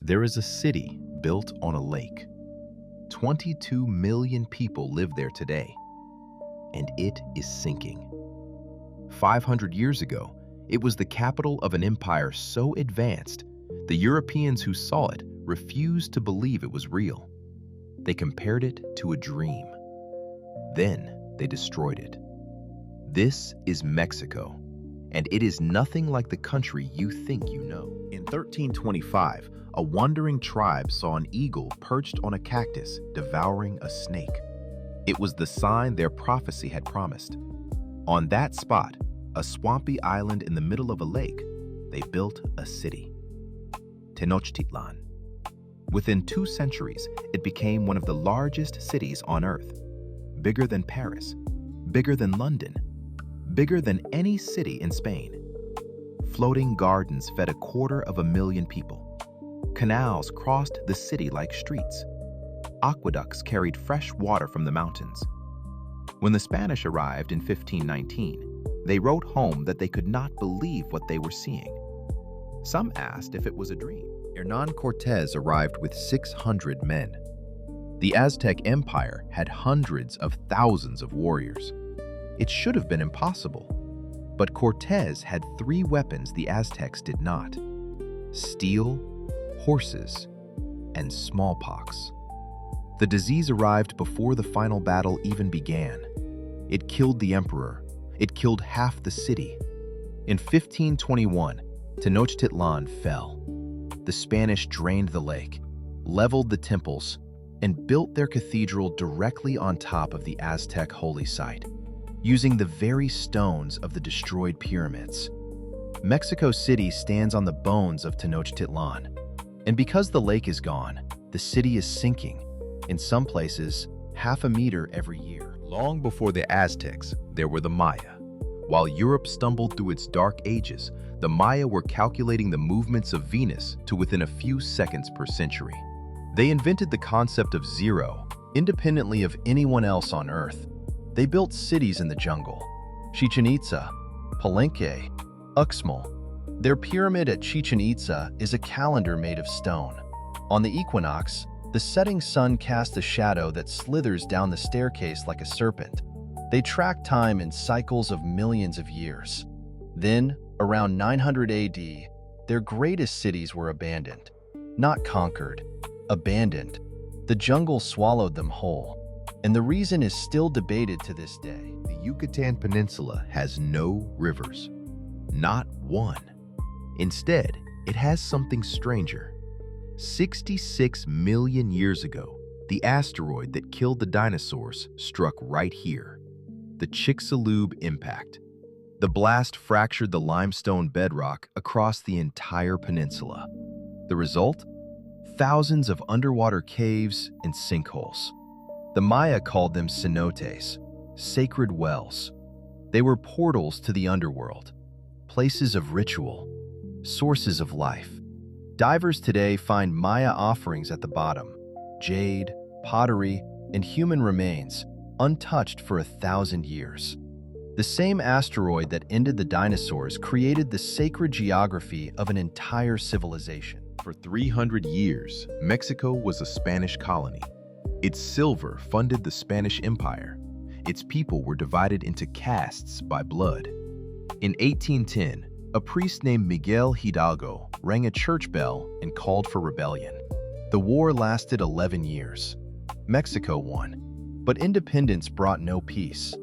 There is a city built on a lake. 22 million people live there today, and it is sinking. 500 years ago, it was the capital of an empire so advanced, the Europeans who saw it refused to believe it was real. They compared it to a dream. Then they destroyed it. This is Mexico, and it is nothing like the country you think you know. In 1325, a wandering tribe saw an eagle perched on a cactus devouring a snake. It was the sign their prophecy had promised. On that spot, a swampy island in the middle of a lake, they built a city, Tenochtitlan. Within 2 centuries, it became one of the largest cities on Earth. Bigger than Paris, bigger than London, bigger than any city in Spain. Floating gardens fed 250,000 people. Canals crossed the city like streets. Aqueducts carried fresh water from the mountains. When the Spanish arrived in 1519, they wrote home that they could not believe what they were seeing. Some asked if it was a dream. Hernán Cortés arrived with 600 men. The Aztec Empire had hundreds of thousands of warriors. It should have been impossible, but Cortés had 3 weapons the Aztecs did not: steel, horses, and smallpox. The disease arrived before the final battle even began. It killed the emperor. It killed half the city. In 1521, Tenochtitlan fell. The Spanish drained the lake, leveled the temples, and built their cathedral directly on top of the Aztec holy site, using the very stones of the destroyed pyramids. Mexico City stands on the bones of Tenochtitlan, and because the lake is gone, the city is sinking, in some places, half a meter every year. Long before the Aztecs, there were the Maya. While Europe stumbled through its dark ages, the Maya were calculating the movements of Venus to within a few seconds per century. They invented the concept of zero, independently of anyone else on Earth. They built cities in the jungle: Chichen Itza, Palenque, Uxmal. Their pyramid at Chichen Itza is a calendar made of stone. On the equinox, the setting sun casts a shadow that slithers down the staircase like a serpent. They track time in cycles of millions of years. Then, around 900 AD, their greatest cities were abandoned. Not conquered, abandoned. The jungle swallowed them whole, and the reason is still debated to this day. The Yucatan Peninsula has no rivers. Not one. Instead, it has something stranger. 66 million years ago, the asteroid that killed the dinosaurs struck right here. The Chicxulub impact. The blast fractured the limestone bedrock across the entire peninsula. The result? Thousands of underwater caves and sinkholes. The Maya called them cenotes, sacred wells. They were portals to the underworld, places of ritual, sources of life. Divers today find Maya offerings at the bottom: jade, pottery, and human remains, untouched for 1,000 years. The same asteroid that ended the dinosaurs created the sacred geography of an entire civilization. For 300 years, Mexico was a Spanish colony. Its silver funded the Spanish Empire. Its people were divided into castes by blood. In 1810, a priest named Miguel Hidalgo rang a church bell and called for rebellion. The war lasted 11 years. Mexico won, but independence brought no peace.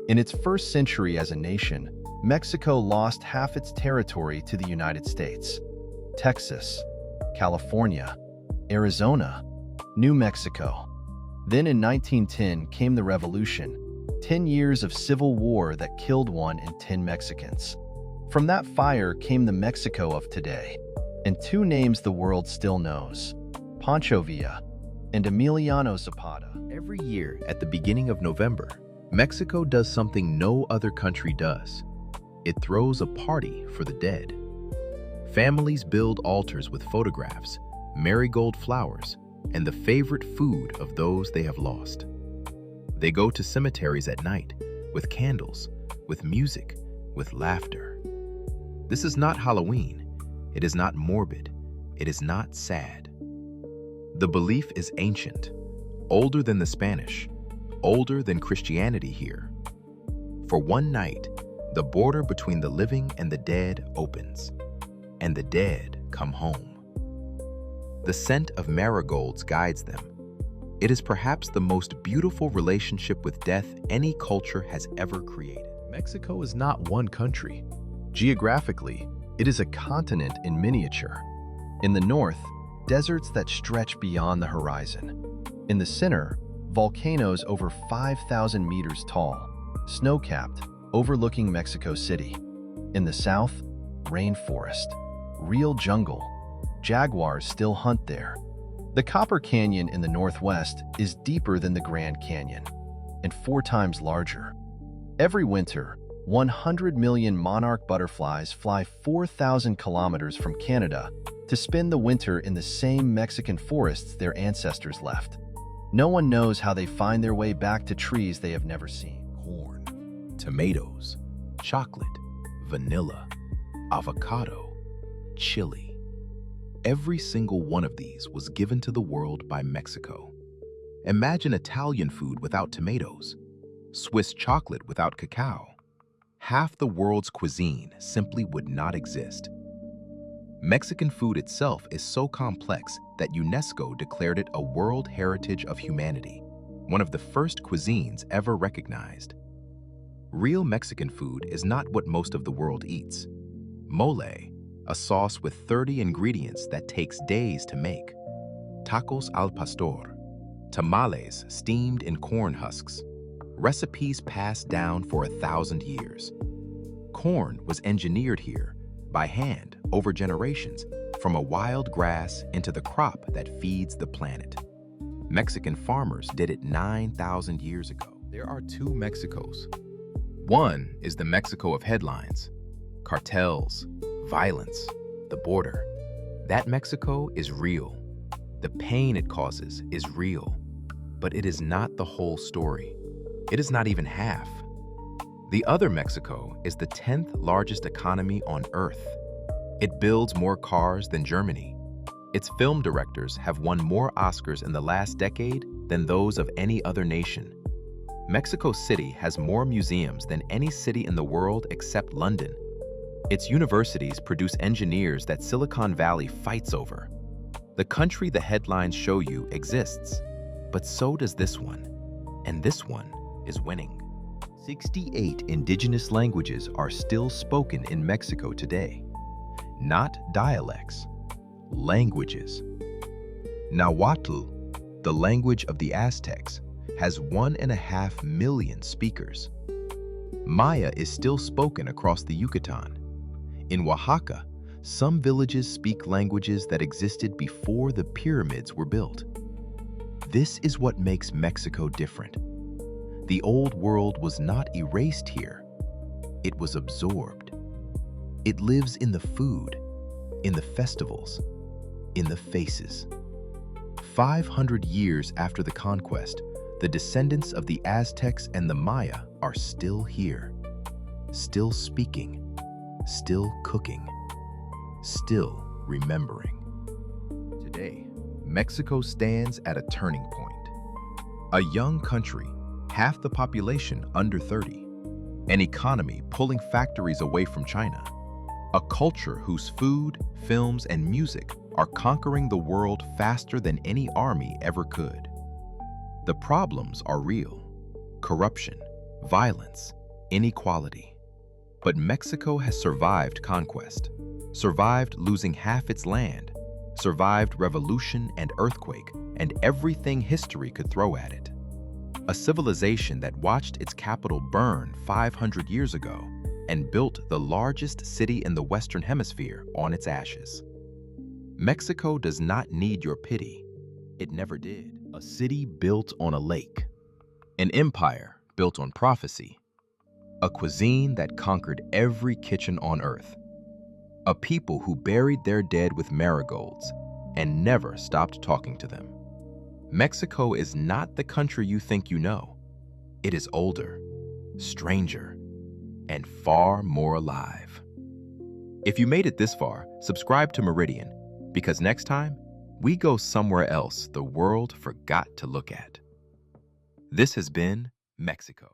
In its first century as a nation, Mexico lost half its territory to the United States. Texas, California, Arizona, New Mexico. Then in 1910 came the revolution, 10 years of civil war that killed 1 in 10 Mexicans. From that fire came the Mexico of today, and 2 names the world still knows: Pancho Villa and Emiliano Zapata. Every year at the beginning of November, Mexico does something no other country does. It throws a party for the dead. Families build altars with photographs, marigold flowers, and the favorite food of those they have lost. They go to cemeteries at night, with candles, with music, with laughter. This is not Halloween. It is not morbid. It is not sad. The belief is ancient, older than the Spanish, older than Christianity here. For one night, the border between the living and the dead opens, and the dead come home. The scent of marigolds guides them. It is perhaps the most beautiful relationship with death any culture has ever created. Mexico is not one country. Geographically, it is a continent in miniature. In the north, deserts that stretch beyond the horizon. In the center, volcanoes over 5,000 meters tall, snow-capped, overlooking Mexico City. In the south, rainforest, real jungle. Jaguars still hunt there. The Copper Canyon in the northwest is deeper than the Grand Canyon and 4 times larger. Every winter, 100 million monarch butterflies fly 4,000 kilometers from Canada to spend the winter in the same Mexican forests their ancestors left. No one knows how they find their way back to trees they have never seen. Corn, tomatoes, chocolate, vanilla, avocado, chili. Every single one of these was given to the world by Mexico. Imagine Italian food without tomatoes, Swiss chocolate without cacao. Half the world's cuisine simply would not exist. Mexican food itself is so complex that UNESCO declared it a World Heritage of Humanity, one of the first cuisines ever recognized. Real Mexican food is not what most of the world eats. Mole, a sauce with 30 ingredients that takes days to make. Tacos al pastor, tamales steamed in corn husks. Recipes passed down for 1,000 years. Corn was engineered here by hand over generations, from a wild grass into the crop that feeds the planet. Mexican farmers did it 9,000 years ago. There are 2 Mexicos. One is the Mexico of headlines, cartels, violence, the border. That Mexico is real. The pain it causes is real, but it is not the whole story. It is not even half. The other Mexico is the 10th largest economy on Earth. It builds more cars than Germany. Its film directors have won more Oscars in the last decade than those of any other nation. Mexico City has more museums than any city in the world except London. Its universities produce engineers that Silicon Valley fights over. The country the headlines show you exists, but so does this one. And this one is winning. 68 indigenous languages are still spoken in Mexico today. Not dialects, languages. Nahuatl, the language of the Aztecs, has 1.5 million speakers. Maya is still spoken across the Yucatan. In Oaxaca, some villages speak languages that existed before the pyramids were built. This is what makes Mexico different. The old world was not erased here. It was absorbed. It lives in the food, in the festivals, in the faces. 500 years after the conquest, the descendants of the Aztecs and the Maya are still here, still speaking, still cooking, still remembering. Today, Mexico stands at a turning point. A young country, half the population under 30, an economy pulling factories away from China, a culture whose food, films, and music are conquering the world faster than any army ever could. The problems are real: corruption, violence, inequality. But Mexico has survived conquest, survived losing half its land, survived revolution and earthquake, and everything history could throw at it. A civilization that watched its capital burn 500 years ago and built the largest city in the Western Hemisphere on its ashes. Mexico does not need your pity. It never did. A city built on a lake. An empire built on prophecy. A cuisine that conquered every kitchen on Earth. A people who buried their dead with marigolds and never stopped talking to them. Mexico is not the country you think you know. It is older, stranger, and far more alive. If you made it this far, subscribe to Meridian, because next time, we go somewhere else the world forgot to look at. This has been Mexico.